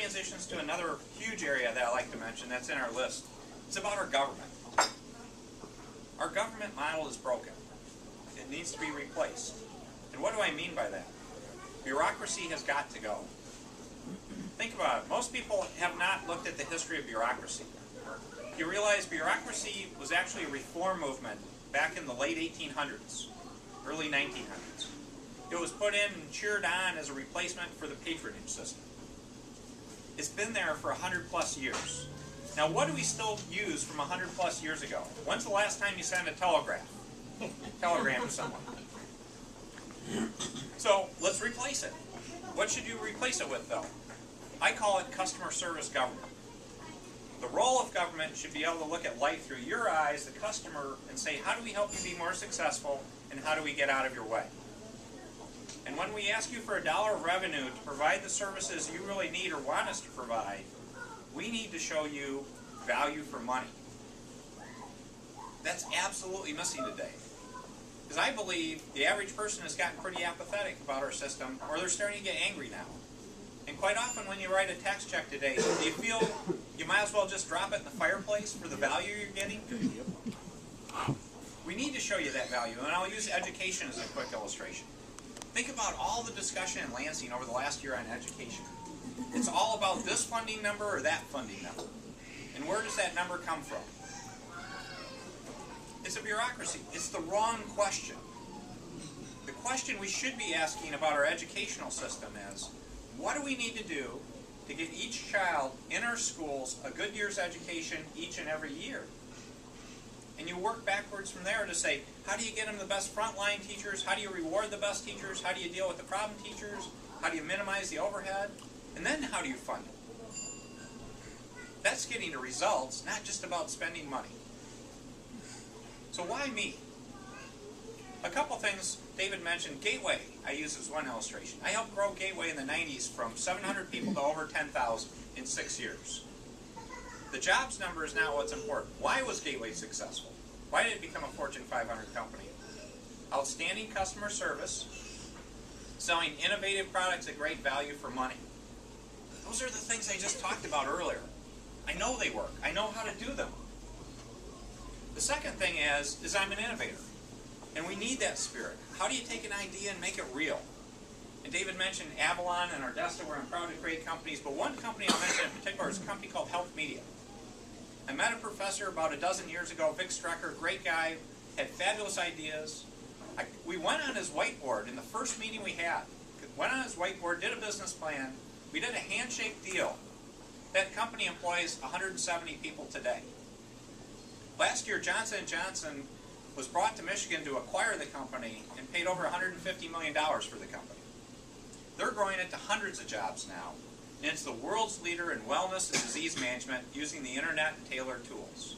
transitions to another huge area that I like to mention that's in our list. It's about our government. Our government model is broken. It needs to be replaced. And what do I mean by that? Bureaucracy has got to go. Think about it. Most people have not looked at the history of bureaucracy. You realize bureaucracy was actually a reform movement back in the late 1800s, early 1900s. It was put in and cheered on as a replacement for the patronage system. It's been there for 100 plus years. Now, what do we still use from 100 plus years ago? When's the last time you sent a telegram to someone? So, let's replace it. What should you replace it with, though? I call it customer service government. The role of government should be able to look at life through your eyes, the customer, and say, how do we help you be more successful, and how do we get out of your way? And when we ask you for $1 of revenue to provide the services you really need or want us to provide, we need to show you value for money. That's absolutely missing today. Because I believe the average person has gotten pretty apathetic about our system, or they're starting to get angry now. And quite often when you write a tax check today, do you feel you might as well just drop it in the fireplace for the value you're getting? We need to show you that value, and I'll use education as a quick illustration. Think about all the discussion in Lansing over the last year on education. It's all about this funding number or that funding number. And where does that number come from? It's a bureaucracy. It's the wrong question. The question we should be asking about our educational system is, what do we need to do to get each child in our schools a good year's education each and every year? And you work backwards from there to say, how do you get them the best frontline teachers? How do you reward the best teachers? How do you deal with the problem teachers? How do you minimize the overhead? And then how do you fund it? That's getting to results, not just about spending money. So why me? A couple things David mentioned. Gateway, I use as one illustration. I helped grow Gateway in the 90s from 700 people to over 10,000 in 6 years. The jobs number is not what's important. Why was Gateway successful? Why did it become a Fortune 500 company? Outstanding customer service, selling innovative products at great value for money. Those are the things I just talked about earlier. I know they work. I know how to do them. The second thing is I'm an innovator. And we need that spirit. How do you take an idea and make it real? And David mentioned Avalon and Ardesta, where I'm proud to create companies, but one company I'll mention in particular is a company called Health Media. I met a professor about a dozen years ago, Vic Strecker, great guy, had fabulous ideas. We went on his whiteboard in the first meeting we had. Went on his whiteboard, did a business plan. We did a handshake deal. That company employs 170 people today. Last year, Johnson & Johnson was brought to Michigan to acquire the company and paid over $150 million for the company. They're growing it to hundreds of jobs now, and it's the world's leader in wellness and disease management using the internet and tailored tools.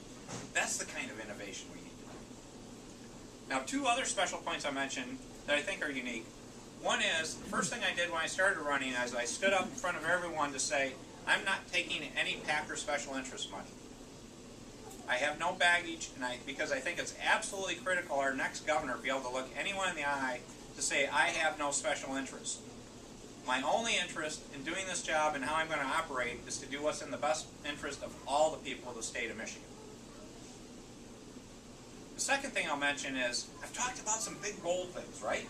That's the kind of innovation we need to do. Now, two other special points I mentioned that I think are unique. One is, the first thing I did when I started running is I stood up in front of everyone to say, I'm not taking any PAC or special interest money. I have no baggage, and because I think it's absolutely critical our next governor be able to look anyone in the eye to say, I have no special interest. My only interest in doing this job and how I'm going to operate is to do what's in the best interest of all the people of the state of Michigan. The second thing I'll mention is, I've talked about some big bold things, right?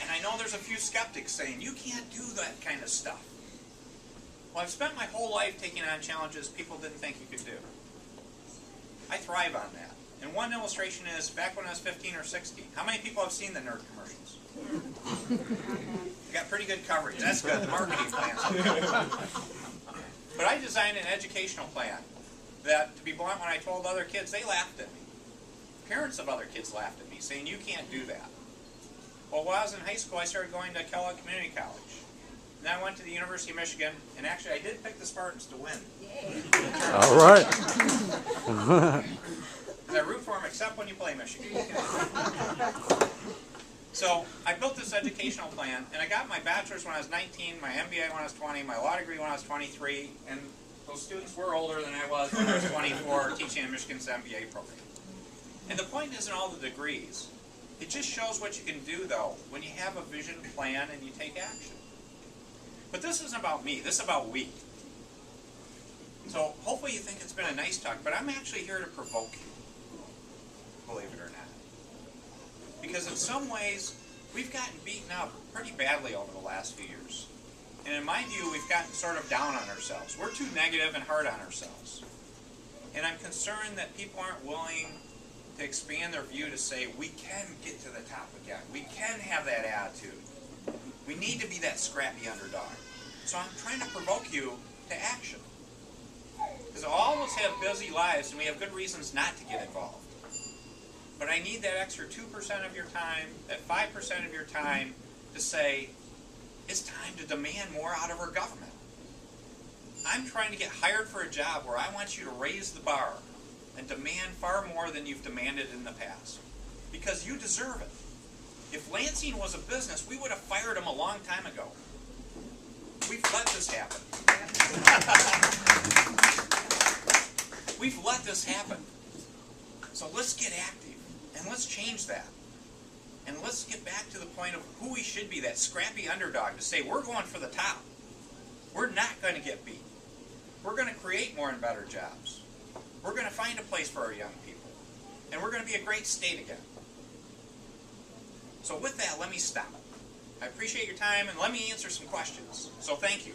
And I know there's a few skeptics saying, you can't do that kind of stuff. Well, I've spent my whole life taking on challenges people didn't think you could do. I thrive on that. And one illustration is, back when I was 15 or 16, how many people have seen the nerd commercials? You got pretty good coverage. That's good. The marketing plan's okay. But I designed an educational plan that, to be blunt, when I told other kids, they laughed at me. Parents of other kids laughed at me, saying, you can't do that. Well, while I was in high school, I started going to Kellogg Community College. Then I went to the University of Michigan, and actually I did pick the Spartans to win. Yay. All right. I root for them except when you play Michigan. So I built this educational plan, and I got my bachelor's when I was 19, my MBA when I was 20, my law degree when I was 23, and those students were older than I was when I was 24, teaching in Michigan's MBA program. And the point isn't all the degrees. It just shows what you can do, though, when you have a vision plan and you take action. But this isn't about me. This is about we. So hopefully you think it's been a nice talk, but I'm actually here to provoke you, believe it or not. Because in some ways, we've gotten beaten up pretty badly over the last few years. And in my view, we've gotten sort of down on ourselves. We're too negative and hard on ourselves. And I'm concerned that people aren't willing to expand their view to say, we can get to the top again. We can have that attitude. We need to be that scrappy underdog. So I'm trying to provoke you to action. Because all of us have busy lives and we have good reasons not to get involved. But I need that extra 2% of your time, that 5% of your time to say, it's time to demand more out of our government. I'm trying to get hired for a job where I want you to raise the bar and demand far more than you've demanded in the past. Because you deserve it. If Lansing was a business, we would have fired him a long time ago. We've let this happen. We've let this happen. So let's get active and let's change that. And let's get back to the point of who we should be, that scrappy underdog, to say we're going for the top. We're not going to get beat. We're going to create more and better jobs. We're going to find a place for our young people. And we're going to be a great state again. So with that, let me stop. I appreciate your time, and let me answer some questions. So thank you.